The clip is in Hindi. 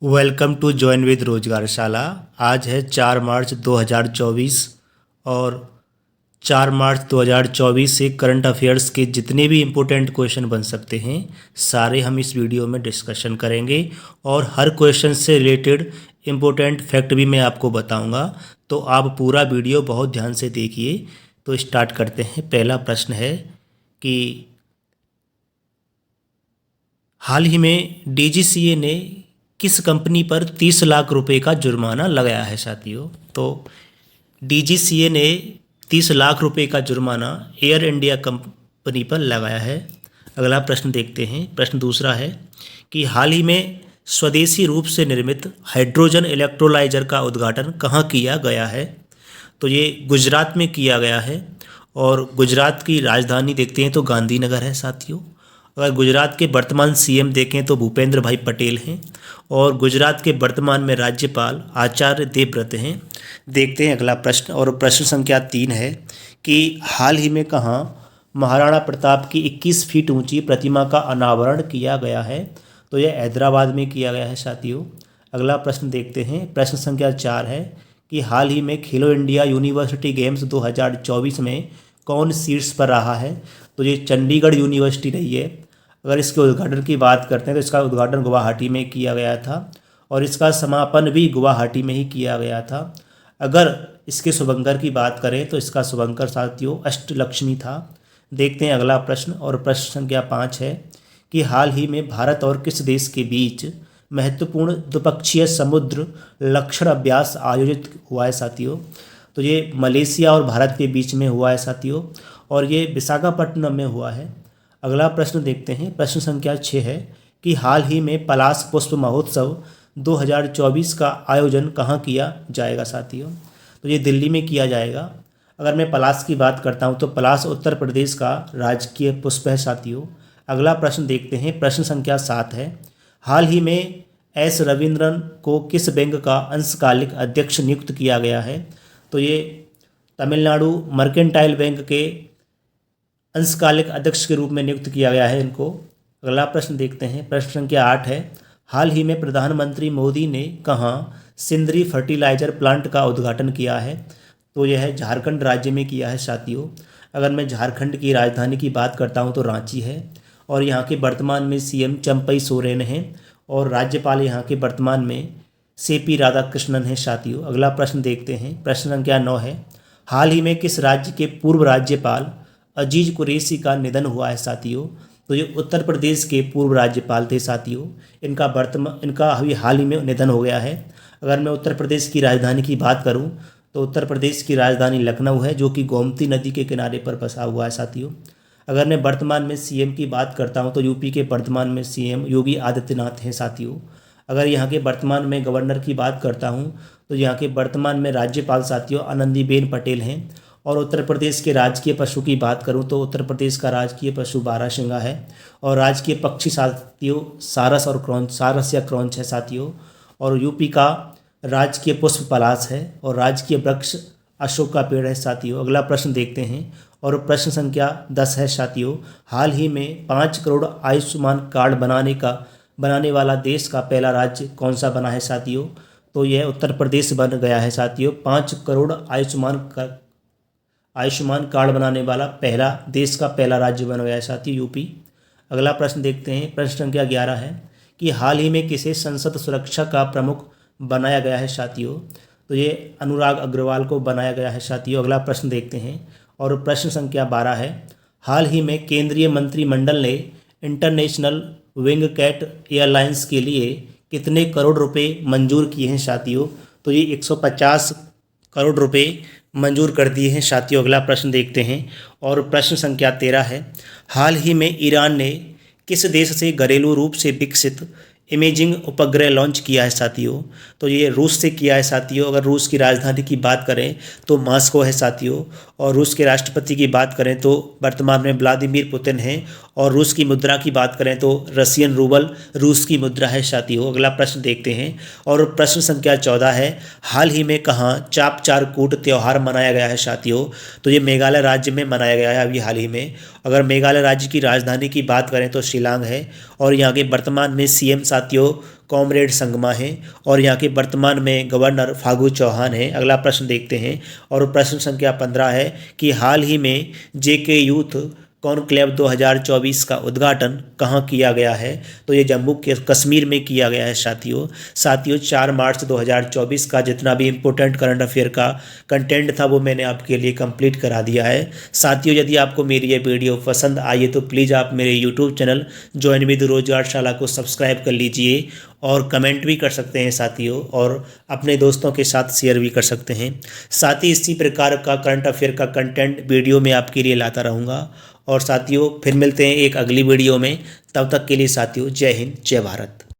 Welcome to join with Rozgarshala. आज है 4 मार्च 2024 और 4 मार्च 2024 से करंट अफेयर्स के जितने भी इम्पोर्टेंट क्वेश्चन बन सकते हैं सारे हम इस वीडियो में डिस्कशन करेंगे और हर क्वेश्चन से रिलेटेड इम्पोर्टेंट फैक्ट भी मैं आपको बताऊंगा। तो आप पूरा वीडियो बहुत ध्यान से देखिए। तो स्टार्ट करते हैं। पहला प्रश्न है कि हाल ही में डीजीसीए ने किस कंपनी पर 30 लाख रुपए का जुर्माना लगाया है साथियों। तो डीजीसीए ने 30 लाख रुपए का जुर्माना एयर इंडिया कंपनी पर लगाया है। अगला प्रश्न देखते हैं। प्रश्न दूसरा है कि हाल ही में स्वदेशी रूप से निर्मित हाइड्रोजन इलेक्ट्रोलाइजर का उद्घाटन कहाँ किया गया है। तो ये गुजरात में किया गया है और गुजरात की राजधानी देखते हैं तो गांधीनगर है साथियों। अगर गुजरात के वर्तमान सीएम देखें तो भूपेंद्र भाई पटेल हैं और गुजरात के वर्तमान में राज्यपाल आचार्य देवव्रत हैं। देखते हैं अगला प्रश्न। और प्रश्न संख्या 3 है कि हाल ही में कहाँ महाराणा प्रताप की 21 फीट ऊंची प्रतिमा का अनावरण किया गया है। तो यह हैदराबाद में किया गया है साथियों। अगला प्रश्न देखते हैं। प्रश्न संख्या 4 है कि हाल ही में खेलो इंडिया यूनिवर्सिटी गेम्स 2024 में कौन शीर्ष पर रहा है। तो ये चंडीगढ़ यूनिवर्सिटी रही है। अगर इसके उद्घाटन की बात करते हैं तो इसका उद्घाटन गुवाहाटी में किया गया था और इसका समापन भी गुवाहाटी में ही किया गया था। अगर इसके शुभंकर की बात करें तो इसका शुभंकर साथियों अष्टलक्ष्मी था। देखते हैं अगला प्रश्न। और प्रश्न संख्या 5 है कि हाल ही में भारत और किस देश के बीच महत्वपूर्ण द्विपक्षीय समुद्र लक्षण अभ्यास आयोजित हुआ है साथियों। तो ये मलेशिया और भारत के बीच में हुआ है साथियों और ये विशाखापट्टनम में हुआ है। अगला प्रश्न देखते हैं। प्रश्न संख्या 6 है कि हाल ही में पलाश पुष्प महोत्सव 2024 का आयोजन कहाँ किया जाएगा साथियों। तो ये दिल्ली में किया जाएगा। अगर मैं पलाश की बात करता हूँ तो पलाश उत्तर प्रदेश का राजकीय पुष्प है साथियों। अगला प्रश्न देखते हैं। प्रश्न संख्या 7 है हाल ही में एस रविंद्रन को किस बैंक का अंशकालिक अध्यक्ष नियुक्त किया गया है। तो ये तमिलनाडु मर्केंटाइल बैंक के अंशकालिक अध्यक्ष के रूप में नियुक्त किया गया है इनको। अगला प्रश्न देखते हैं। प्रश्न संख्या 8 है हाल ही में प्रधानमंत्री मोदी ने कहाँ सिंदरी फर्टिलाइजर प्लांट का उद्घाटन किया है। तो यह है झारखंड राज्य में किया है साथियों। अगर मैं झारखंड की राजधानी की बात करता हूँ तो रांची है और यहाँ के वर्तमान में सीएम चंपई सोरेन हैं और राज्यपाल यहाँ के वर्तमान में सीपी राधाकृष्णन हैं साथियों। अगला प्रश्न देखते हैं। प्रश्न संख्या 9 है हाल ही में किस राज्य के पूर्व राज्यपाल अजीज कुरैशी का निधन हुआ है साथियों। तो ये उत्तर प्रदेश के पूर्व राज्यपाल थे साथियों। इनका अभी हाल ही में निधन हो गया है। अगर मैं उत्तर प्रदेश की राजधानी की बात करूं तो उत्तर प्रदेश की राजधानी लखनऊ है जो कि गोमती नदी के किनारे पर बसा हुआ है साथियों। अगर मैं वर्तमान में सीएम की बात करता हूं तो यूपी के वर्तमान में सीएम योगी आदित्यनाथ हैं साथियों। अगर यहाँ के वर्तमान में गवर्नर की बात करता हूँ तो यहाँ के वर्तमान में राज्यपाल साथियों आनंदीबेन पटेल हैं। और उत्तर प्रदेश के राजकीय पशु की बात करूं तो उत्तर प्रदेश का राजकीय पशु बारहसिंगा है और राजकीय पक्षी साथियों सारस और क्रौंच सारस या क्रौंच है साथियों। और यूपी का राजकीय पुष्प पलाश है और राजकीय वृक्ष अशोक का पेड़ है साथियों। अगला प्रश्न देखते हैं। और प्रश्न संख्या 10 है साथियों हाल ही में 5 करोड़ आयुष्मान कार्ड बनाने वाला देश का पहला राज्य कौन सा बना है साथियों। तो यह उत्तर प्रदेश बन गया है साथियों। 5 करोड़ आयुष्मान कार्ड बनाने वाला देश का पहला राज्य बन गया है साथियों यूपी। अगला प्रश्न देखते हैं। प्रश्न संख्या 11 है कि हाल ही में किसे संसद सुरक्षा का प्रमुख बनाया गया है साथियों। तो ये अनुराग अग्रवाल को बनाया गया है साथियों। अगला प्रश्न देखते हैं। और प्रश्न संख्या 12 है हाल ही में केंद्रीय मंत्रिमंडल ने इंटरनेशनल विंग कैट एयरलाइंस के लिए कितने करोड़ रुपए मंजूर किए हैं साथियों। तो ये 150 करोड़ रुपए मंजूर कर दिए हैं साथियों। अगला प्रश्न देखते हैं। और प्रश्न संख्या 13 है हाल ही में ईरान ने किस देश से घरेलू रूप से विकसित इमेजिंग उपग्रह लॉन्च किया है साथियों। तो ये रूस से किया है साथियों। अगर रूस की राजधानी की बात करें तो मॉस्को है साथियों। और रूस के राष्ट्रपति की बात करें तो वर्तमान में व्लादिमीर पुतिन हैं। और रूस की मुद्रा की बात करें तो रशियन रूबल रूस की मुद्रा है साथियों। अगला प्रश्न देखते हैं। और प्रश्न संख्या 14 है हाल ही में कहाँ चाप चार कूट त्यौहार मनाया गया है साथियों। तो ये मेघालय राज्य में मनाया गया है अभी हाल ही में। अगर मेघालय राज्य की राजधानी की बात करें तो शिलांग है और यहाँ के वर्तमान में सीएम साथियों कॉमरेड संगमा हैं और यहाँ के वर्तमान में गवर्नर फागू चौहान हैं। अगला प्रश्न देखते हैं और प्रश्न संख्या 15 है कि हाल ही में जेके यूथ कॉन्क्लेव 2024 का उद्घाटन कहाँ किया गया है। तो ये जम्मू कश्मीर में किया गया है साथियों। 4 मार्च 2024 का जितना भी इम्पोर्टेंट करंट अफेयर का कंटेंट था वो मैंने आपके लिए कंप्लीट करा दिया है। साथियों, यदि आपको मेरी ये वीडियो पसंद आई तो प्लीज़ आप मेरे यूट्यूब चैनल ज्वाइन विद रोजगारशाला को सब्सक्राइब कर लीजिए और कमेंट भी कर सकते हैं साथियों, और अपने दोस्तों के साथ शेयर भी कर सकते हैं। साथ ही इसी प्रकार का करंट अफेयर का कंटेंट वीडियो में आपके लिए लाता रहूँगा। और साथियों, फिर मिलते हैं एक अगली वीडियो में। तब तक के लिए साथियों, जय हिंद, जय भारत।